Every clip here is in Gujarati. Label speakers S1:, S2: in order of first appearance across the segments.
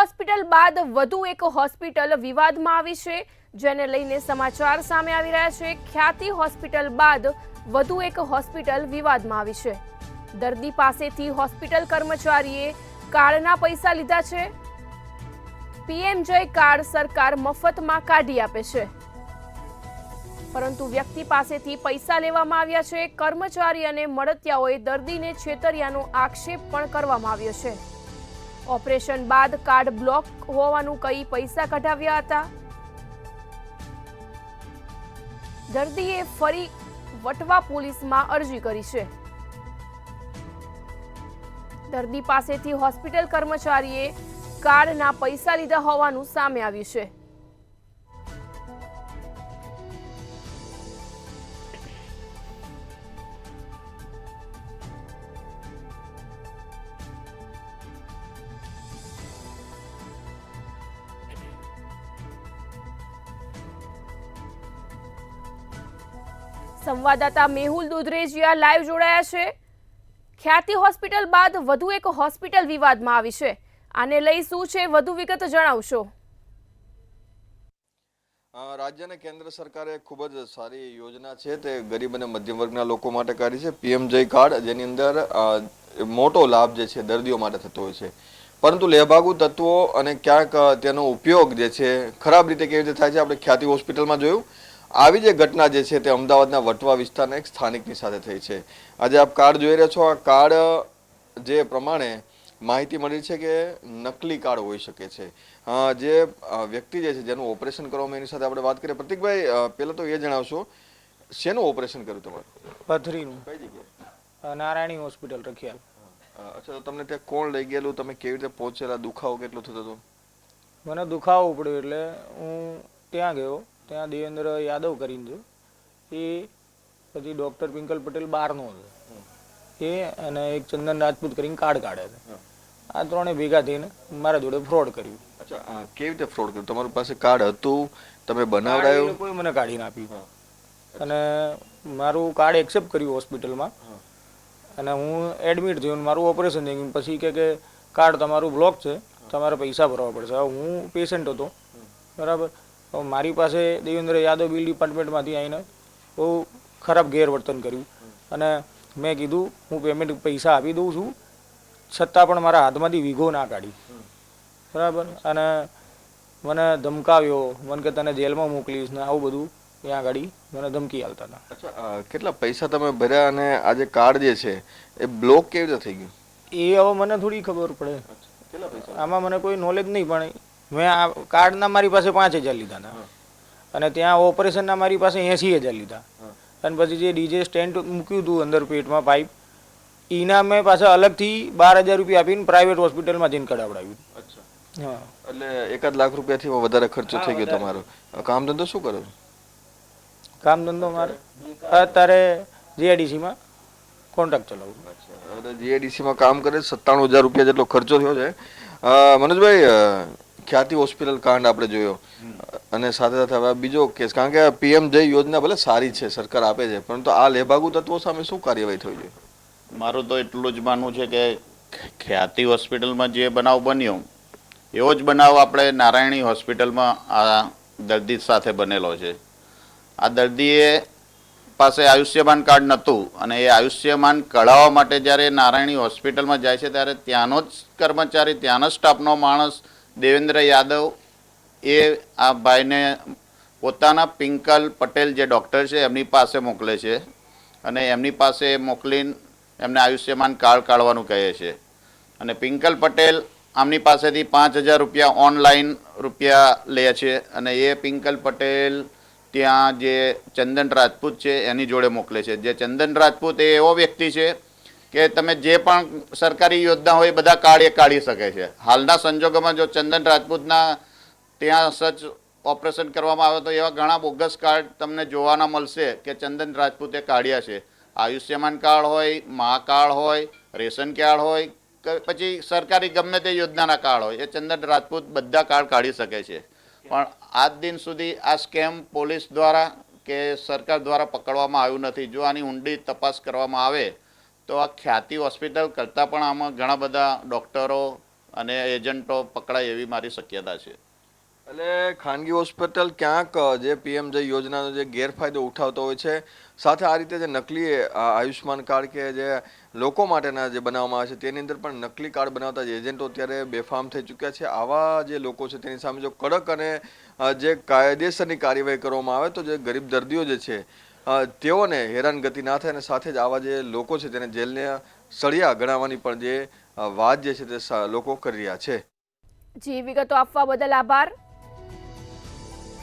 S1: હોસ્પિટલ બાદ વધુ એક હોસ્પિટલ વિવાદમાં આવી છે, જેને લઈને સમાચાર સામે આવી રહ્યા છે। ખ્યાતિ હોસ્પિટલ બાદ વધુ એક હોસ્પિટલ વિવાદમાં આવી છે। દર્દી પાસેથી હોસ્પિટલ કર્મચારીએ કાર્ડના પૈસા લીધા છે। પીએમ જય કાર્ડ સરકાર મફતમાં કાઢી આપે છે, પરંતુ વ્યક્તિ પાસેથી પૈસા લેવામાં આવ્યા છે। કર્મચારી અને મળતિયાઓએ દર્દીને છેતર્યાનો આક્ષેપ પણ કરવામાં આવ્યો છે। ઓપરેશન બાદ કાર્ડ બ્લોક હોવાનું કહી પૈસા કઢાવ્યા હતા। દર્દીએ ફરી વટવા પોલીસમાં અરજી કરી છે। દર્દી પાસેથી હોસ્પિટલ કર્મચારીએ કાર્ડના પૈસા લીધા હોવાનું સામે આવ્યું છે। સંવાદદાતા મેહુલ દુધરેજિયા લાઈવ જોડાયા છે। ખ્યાતિ હોસ્પિટલ બાદ વધુ એક હોસ્પિટલ વિવાદમાં આવી છે, આને લઈ શું છે વધુ વિગત જણાવશો?
S2: રાજ્ય અને કેન્દ્ર સરકારે ખૂબ જ સારી યોજના છે તે ગરીબ અને મધ્યમ વર્ગના લોકો માટે કાઢી છે, પીએમ જય કાર્ડ, જેની અંદર મોટો લાભ જે છે દર્દીઓ માટે થતો હોય છે, પરંતુ લેભાગુ તત્વો અને ક્યાંક તેનો ઉપયોગ જે છે ખરાબ રીતે કેવી રીતે થાય છે આપણે ખ્યાતિ હોસ્પિટલમાં જોયું। આવી જે ઘટના જે છે તે અમદાવાદના વટવા વિસ્તારના એક સ્થાનિકની સાથે થઈ છે। આજે આપ કાર્ડ જોઈ રહ્યા છો, આ કાર્ડ જે પ્રમાણે માહિતી મળી છે કે નકલી કાર્ડ હોઈ શકે છે। જે વ્યક્તિ જે છે જેનું ઓપરેશન કરવામાં એની સાથે આપણે વાત કરીએ। પ્રતિકભાઈ, પહેલા તો એ જણાવશો શેનું ઓપરેશન કર્યું તમારું?
S3: પથરીનું।
S2: કઈ જગ્યાએ?
S3: નારાયણી હોસ્પિટલ રખિયાલ।
S2: અચ્છા, તો તમને ત્યાં કોણ લઈ ગયેલું, તમે કેવી રીતે પહોંચેલા, દુખાવો કેટલો થતો હતો?
S3: મને દુખાવો પડ્યો એટલે હું ત્યાં ગયો। ત્યાં દેવેન્દ્ર યાદવ કરીને છે, એ પછી ડૉક્ટર પિંકલ પટેલ બહારનો છે, એ અને એક ચંદન રાજપૂત કરીને કાર્ડ કાઢે છે। આ ત્રણે ભેગા થઈને મારા જોડે ફ્રોડ કર્યું।
S2: અચ્છા, કેવી રીતે ફ્રોડ કર્યું? તમારી પાસે કાર્ડ હતું, તમે બનાવડાયું?
S3: કોઈ મને કાઢીને આપ્યું અને મારું કાર્ડ એક્સેપ્ટ કર્યું હોસ્પિટલમાં, અને હું એડમિટ થયો, મારું ઓપરેશન થઈ ગયું। પછી કે કાર્ડ તમારું બ્લોક છે, તમારે પૈસા ભરવા પડશે। હવે હું પેશન્ટ હતો, બરાબર, મારી પાસે દેવેન્દ્ર યાદવ બિલ ડિપાર્ટમેન્ટમાંથી આવીને બહુ ખરાબ ગેરવર્તન કર્યું, અને મેં કીધું હું પેમેન્ટ પૈસા આપી દઉં છું, છતાં પણ મારા હાથમાંથી વીઘો ના કાઢી, બરાબર, અને મને ધમકાવ્યો, મને કે તને જેલમાં મોકલીશ ને આવું બધું ત્યાં આગળ મને ધમકી આપતા હતા।
S2: અચ્છા, કેટલા પૈસા તમે ભર્યા અને આજે કાર્ડ જે છે એ બ્લોક કેવી રીતે થઈ ગયું?
S3: એ હવે મને થોડી ખબર પડે, આમાં મને કોઈ નોલેજ નહીં, પણ મેં આ કાર્ડના મારી પાસે 5,000 લીધા હતા, અને ત્યાં ઓપરેશનના મારી પાસે 80,000 લીધા, અને પછી જે ડીજે સ્ટેન્ડ મૂક્યું હતું અંદર પેટમાં પાઇપ, એના મેં પાછા અલગથી 12,000 રૂપિયા આપીને પ્રાઇવેટ હોસ્પિટલમાં જઈને કઢાવડાવ્યું। હા, એટલે
S2: 1 લાખ રૂપિયાથી વધારે ખર્ચો થઈ ગયો તમારો। કામ ધંધો શું કરો?
S3: કામ ધંધો મારે અત્યારે જીઆઈડીસીમાં કોન્ટ્રાક્ટ ચલાવું।
S2: જીઆઈડીસીમાં કામ કરે, 97,000 રૂપિયા જેટલો ખર્ચો થયો છે। મનોજભાઈ, ખ્યાતિ હોસ્પિટલ કાંડ આપણે જોયો, અને સાથે સાથે હવે બીજો કેસ, કારણ કે પીએમ જય યોજના ભલે સારી છે, સરકાર આપે છે, પરંતુ આ લેભાગુ તત્વો સામે શું કાર્યવાહી થવી જોઈએ?
S4: મારું તો એટલું જ માનવું છે કે ખ્યાતિ હોસ્પિટલમાં જે બનાવ બન્યો એવો જ બનાવ આપણે નારાયણી હોસ્પિટલમાં આ દર્દી સાથે બનેલો છે। આ દર્દીએ પાસે આયુષ્યમાન કાર્ડ નહોતું, અને એ આયુષ્યમાન કઢાવવા માટે જ્યારે નારાયણી હોસ્પિટલમાં જાય છે ત્યારે ત્યાંનો જ કર્મચારી, ત્યાંનો સ્ટાફનો માણસ દેવેન્દ્ર યાદવ એ આ ભાઈને પોતાના પિંકલ પટેલ જે ડૉક્ટર છે એમની પાસે મોકલે છે, અને એમની પાસે મોકલીને એમને આયુષ્યમાન કાર્ડ કાઢવાનું કહે છે, અને પિંકલ પટેલ આમની પાસેથી 5,000 રૂપિયા ઓનલાઈન રૂપિયા લે છે, અને એ પિંકલ પટેલ ત્યાં જે ચંદન રાજપૂત છે એની જોડે મોકલે છે। જે ચંદન રાજપૂત એ એવો વ્યક્તિ છે કે તમે જે પણ સરકારી યોજના હોય એ બધા કાર્ડ એ કાઢી શકે છે। હાલના સંજોગોમાં જો ચંદન રાજપૂતના ત્યાં સચ ઓપરેશન કરવામાં આવે તો એવા ઘણા બોગસ કાર્ડ તમને જોવાના મળશે કે ચંદન રાજપૂતે કાઢ્યા છે। આયુષ્યમાન કાર્ડ હોય, મા કાર્ડ હોય, રેશન કાર્ડ હોય, પછી સરકારી ગમે તે યોજનાના કાર્ડ હોય, એ ચંદન રાજપૂત બધા કાર્ડ કાઢી શકે છે। પણ આજ દિન સુધી આ સ્કેમ પોલીસ દ્વારા કે સરકાર દ્વારા પકડવામાં આવ્યું નથી। જો આની ઊંડી તપાસ કરવામાં આવે તો આ ખ્યાતિ હોસ્પિટલ કરતાં પણ આમાં ઘણા બધા ડૉક્ટરો અને એજન્ટો પકડાય એવી મારી શક્યતા છે.
S2: એટલે ખાનગી હોસ્પિટલ ક્યાંક જે પીએમજય યોજનાનો જે ગેરફાયદો ઉઠાવતો હોય છે, સાથે આ રીતે જે નકલી આયુષ્માન કાર્ડ કે જે લોકો માટેના જે બનાવવામાં આવે છે તેની અંદર પણ નકલી કાર્ડ બનાવતા જે એજન્ટો અત્યારે બેફામ થઈ ચૂક્યા છે. આવા જે લોકો છે તેની સામે જો કડક અને જે કાયદેસરની કાર્યવાહી કરવામાં આવે તો જે ગરીબ દર્દીઓ જે છે તેઓને હેરાનગતિ ના થાય અને સાથે જ આવા જે લોકો છે તેને જેલને સળિયા ગણાવવાની પણ જે વાત જે છે તે લોકો કરી રહ્યા છે.
S1: જી, વિગતો આપવા બદલ આભાર.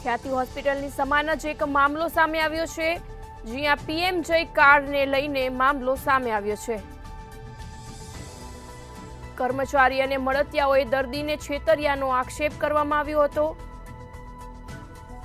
S1: ખ્યાતિ હોસ્પિટલની સમાન જ એક મામલો સામે આવ્યો છે, જ્યાં પીએમજય કાર્ડને લઈને મામલો સામે આવ્યો છે. કર્મચારી અને મળતિયાઓએ દર્દીને છેતરિયાનો આક્ષેપ કરવામાં આવ્યો હતો.